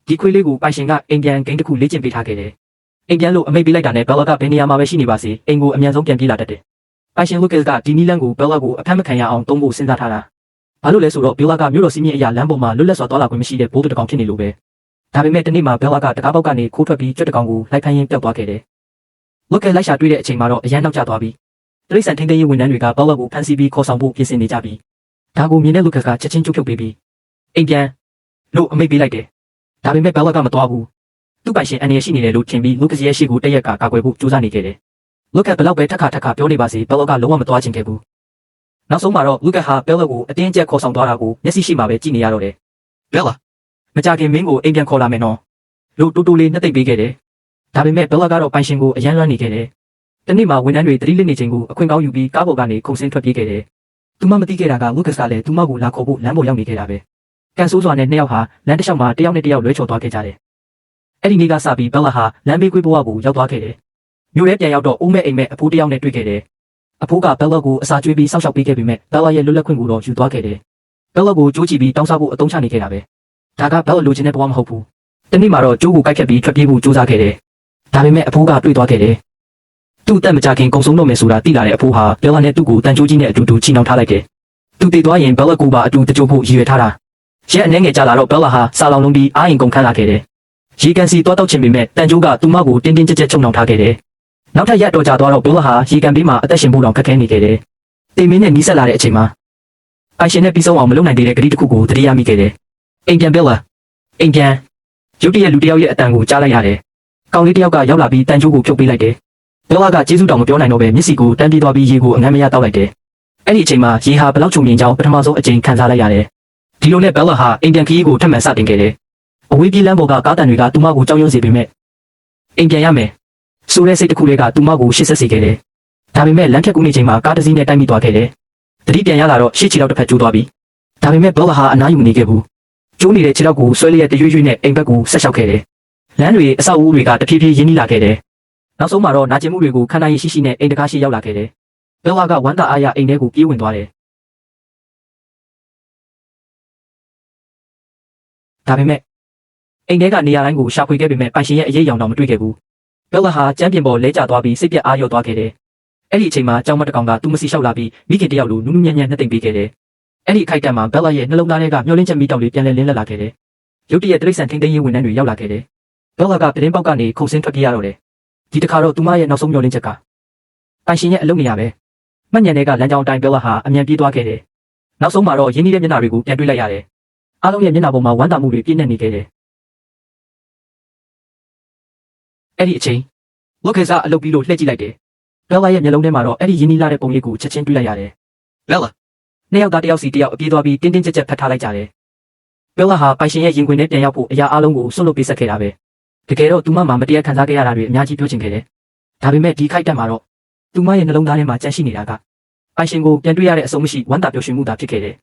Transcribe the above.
ဒီခွေးလေးကိုပိုင်ရှင်ကအိမ်ပြန်ဂိမ်းတစ်ခုလေ့ကျင့်ပေးထားခဲ့တယ်အိမ်ပြန်လို့အမိတ်ပေးလိုက်တာနဲ့ဘယ်လာကဘယ်နေရာမှာပဲရှိနေပါစေအိမ်ကိုအမြန်ဆုံးပြန်ပြေးလာတတ်တယ်ပိုင်ရှင်လူကစ်ကဒီနီလန်ကိုဘယ်လာကိုအဖမ်းမခံရအောင်တုံးဖို့စဉ်းစားထားတာဘာလို့လဲဆိုတော့ဘယ်လာကမြို့တော်စီးမြင့်အရာလမ်းပေါ်မှာလွတ်လပ်စွာသွားလာခွင့်မရှိတဲ့ဘိုးတစ်ကောင်ဖြစ်နေလို့ပဲဒါပေမဲ့တနေ့မှာဘယ်လာကတကားပေါက်ကနေခိုးထွက်ပြီးကြွတစ်ကောင်ကိုလိုက်ဖမ်းရင်းပျောက်သွားခဲ့တယ်လူကစ်လိုက်ရှာတွေ့တဲ့အချိန်မှာတော့အရန်နောက်ကျသွားပြီးတရိတ်ဆန်ထိန်းသိမ်းရေးဝန်ထမ်းတွေကဘယ်လာကိုဖမ်းဆီးပြီးခေါ်ဆောင်ဖို့ပြင်ဆင်နေကြပြီးဒါကိုမြင်တဲ့လူကစ်ကချက်ချင်းကျုပ်ဖြုတ်ပေးပြီးအိမ်ပြန်လို့အမိတ်ပေးလိုက်တယ်ဒါပေမဲ့ဘယ်လာကမသွားဘူးသူ့ပိုင်ရှင်အန်ရရှိနေတယ်လို့ထင်ပြီးလူကစ်ရဲ့ရှေ့ကိုတရက်ကကာကွယ်ဖို့ကြိုးစားနေခဲ့တယ်လူကစ်ဘလောက်ပဲထက်ခါပြောနေပါစေဘယ်လာကလုံးဝမသွားချင်ခဲ့ဘူးနောက်ဆုံးမှာတော့လူကစ်ဟာဘယ်လာကိုအတင်းကျပ်ခေါ်ဆောင်သွားတာကိုမျက်စိရှိမှပဲကြည့်နေရတော့တယ်ဘယ်လာမကြခင်မင်းကိုအိမ်ပြန်ခေါ်လာမယ်နော်လို့တိုးတိုးလေးနှက်သိပ်ပေးခဲ့တယ်ဒါပေမဲ့ဘယ်လာကတော့ပိုင်ရှင်ကိုအယမ်းလွှမ်းနေခဲ့တယ်တနေ့မှာဝန်ထမ်းတွေတတိလစ်နေချိန်ကိုအခွင့်ကောင်းယူပြီးကားပေါ်ကနေခုန်ဆင်းထွက်ပြေးခဲ့တယ်သူမမသိခဲ့တာကလူကစ်ကလည်းသူမကိုလာခေါ်ဖို့လမ်းပေါ်ရောက်နေခဲ့တာပဲကန်ဆိုးစွာနဲ့နှစ်ယောက်ဟာလမ်းတစ်လျှောက်မှာတစ်ယောက်နဲ့တစ်ယောက်လွဲချော်သွားခဲ့ကြတယ်အဲ့ဒီနေ့ကစပြီးဘယ်လာဟာလမ်းဘေးကွေးဘဝကိုရောက်သွားခဲ့တယ်မြို့ထဲပြန်ရောက်တော့အိုးမဲ့အိမ်မဲ့အဖိုးတစ်ယောက်နဲ့တွေ့ခဲ့တယ်အဖိုးကဘယ်လာကိုအစာကျွေးပြီးစောင့်ရှောက်ပေးခဲ့ပေမဲ့ဘယ်လာရဲ့လွတ်လပ်ခွင့်ကိုတော့ယူသွားခဲ့တယ်ဘယ်လာကိုကြိုးချပြီးတောင်းစားဖို့အသုံးချနေခဲ့တာပဲဒါကဘယ်လာလိုချင်တဲ့ဘဝမဟုတ်ဘူးတနေ့မှာတော့ကျိုးကိုကိုက်ခတ်ပြီးထွက်ပြေးဖို့ကြိုးစားခဲ့တယ်ဒါပေမဲ့အဖိုးကတွေ့သွားခဲ့တယ်သူ့အသက်မကြခင်ကုံဆုံးတော့မယ်ဆိုတာသိလာတဲ့အဖိုးဟာဘယ်လာနဲ့သူ့ကိုတန်ကြိုးကြီးနဲ့အတူတူချီနှောင်ထားလိုက်တယ်သူတည်သွားရင်ဘယ်လာကိုပါအတူတကြိုးဖို့ရည်ရွယ်ထားတာရက်အနေငယ်ကြာလာတော့ဘယ်လာဟာစာလောင်လုံးပြီးအားရင်ကုန်ခန်းလာခဲ့တယ်ရေကန်စီတွားတောက်ချင်ပေမဲ့တန်ကြိုးကသူ့မကိုတင်းတင်းကြပ်ကြပ်ချုပ်နှောင်ထားခဲ့တယ်နောက်ထပ်ရက်တော့ကြာသွားတော့ဘယ်လာဟာရေကန်ဘေးမှာအသက်ရှင်ဖို့တောင်ခက်ခဲနေခဲ့တယ်တေမင်းနဲ့နီးစပ်လာတဲ့အချိန်မှာပိုင်ရှင်နဲ့ပြီးဆုံးအောင်မလုပ်နိုင်သေးတဲ့ဂရီတစ်ခုကိုတတိယမိခဲ့တယ်အိမ်ပြန်ဘယ်လာအိမ်ပြန်ရုတ်တရက်လူတစ်ယောက်ရဲ့အတန်ကိုကြားလိုက်ရတယ်ကောင်လေးတစ်ယောက်ကရောက်လာပြီးတန်ကြိုးကိုဖြုတ်ပေးလိုက်တယ်ဘယ်လာကကျေးဇူးတောင်မပြောနိုင်တော့ပဲမျက်စိကိုတန်းပြေးသွားပြီးရေကိုအငမ်းမရတောက်လိုက်တယ်အဲ့ဒီအချိန်မှာရေဟာဘလောက်ချုံမြင်ကြောင်းပထမဆုံးအကြိမ်ခံစားလိုက်ရတယ်ဒီလိုနဲ့ဘယ်လာဟာအိမ်ပြန်ခရီးကိုထပ်မံစတင်ခဲ့တယ်အဝေးပြေးလမ်းပေါ်ကကားတန်တွေကသူမကိုကြောက်ရွံ့စေပေမဲ့အိမ်ပြန်ရမယ်ဆိုတဲ့စိတ်တစ်ခုလေးကသူမကိုရှစ်ဆက်စေခဲ့တယ်ဒါပေမဲ့လမ်းဖြတ်ကူးနေချိန်မှာကားတစ်စီးနဲ့တိုက်မိသွားခဲ့တယ်တတိပြန်ရလာတော့ရှေ့ခြေထောက်တစ်ဖက်ကျိုးသွားပြီဒါပေမဲ့ဘယ်လာဟာအနားယူမနေခဲ့ဘူးကျိုးနေတဲ့ခြေထောက်ကိုဆွဲလျက်တရွေ့ရွေ့နဲ့အိမ်ဘက်ကိုဆက်လျှောက်ခဲ့တယ်လမ်းတွေအဆောက်အဦတွေကတဖြည်းဖြည်းရင်းနှီးလာခဲ့တယ်နောက်ဆုံးမှာတော့နာကျင်မှုတွေကိုခံနိုင်ရရှိနဲ့အိမ်တကားရှိရောက်လာခဲ့တယ်ဘယ်လာကဝမ်းသာအားရအိမ်ထဲကိုပြေးဝင်သွားတယ်ဒါပေမဲ့အိမ်ထဲကနေရာတိုင်းကိုရှာဖွေခဲ့ပေမဲ့ပိုင်ရှင်ရဲ့အရေးအယောင်တော့မတွေ့ခဲ့ဘူးဘယ်လာဟာကျမ်းပြင်ပေါ်လဲကျသွားပြီးစိတ်ပြတ်အားလျော့သွားခဲ့တယ်အဲ့ဒီအချိန်မှာကြောင်မတကောင်ကသူ့မစီလျှောက်လာပြီးမိခင်တယောက်လိုနူးနူးညံ့ညံ့နှက်သိမ့်ပေးခဲ့တယ်အဲ့ဒီအခိုက်အတန့်မှာဘယ်လာရဲ့နှလုံးသားထဲကမျောလင်းချက်မိတောက်လေးပြန်လဲလင်းလက်လာခဲ့တယ်ရုတ်တရက်တရိတ်ဆန်ထိန်းသိမ်းရေးဝန်ထမ်းတွေရောက်လာခဲ့တယ်ဘယ်လာကပြတင်းပေါက်ကနေခုန်ဆင်းထွက်ပြေးရတော့တယ်ဒီတစ်ခါတော့သူမရဲ့နောက်ဆုံးမျောလင်းချက်ကပိုင်ရှင်ရဲ့အလုပ်နေရပဲမှတ်ညံတွေကလမ်းကြောင်းတိုင်းဘယ်လာဟာအမြန်ပြေးသွားခဲ့တယ်နောက်ဆုံးမှာတော့ရင်းနှီးတဲ့မျက်နှာတွေကိုပြန်တွေ့လိုက်ရတယ်အားလုံးရဲ့မျက်နှာပေါ်မှာဝမ်းသာမှုတွေပြည့်နေခဲ့တယ်အဲ့ဒီအချိန်လူကစားအလုပ်ပြီးလို့လှည့်ကြည့်လိုက်တယ်ဘယ်လာရဲ့မျက်လုံးထဲမှာတော့အဲ့ဒီရင်းနှီးလာတဲ့ပုံရိပ်ကိုချက်ချင်းတွေ့လိုက်ရတယ်ဘယ်လာနှစ်ယောက်သားတစ်ယောက်စီတစ်ယောက်အပြေးသွားပြီးတင်းတင်းကြပ်ကြပ်ဖတ်ထားလိုက်ကြတယ်ဘယ်လာဟာပိုင်ရှင်ရဲ့ရင်ခွင်ထဲပြန်ရောက်ဖို့အရာအလုံးကိုဆွတ်လွတ်ပေးဆက်ခဲ့တာပဲတကယ်တော့သူမမတရားခံစားခဲ့ရတာတွေအများကြီးပြောချင်ခဲ့တယ်ဒါပေမဲ့ဒီခိုက်တက်မှာတော့သူမရဲ့နှလုံးသားထဲမှာကြန့်ရှိနေတာကပိုင်ရှင်ကိုပြန်တွေ့ရတဲ့အဆုံးမရှိဝမ်းသာပျော်ရွှင်မှုသာဖြစ်ခဲ့တယ်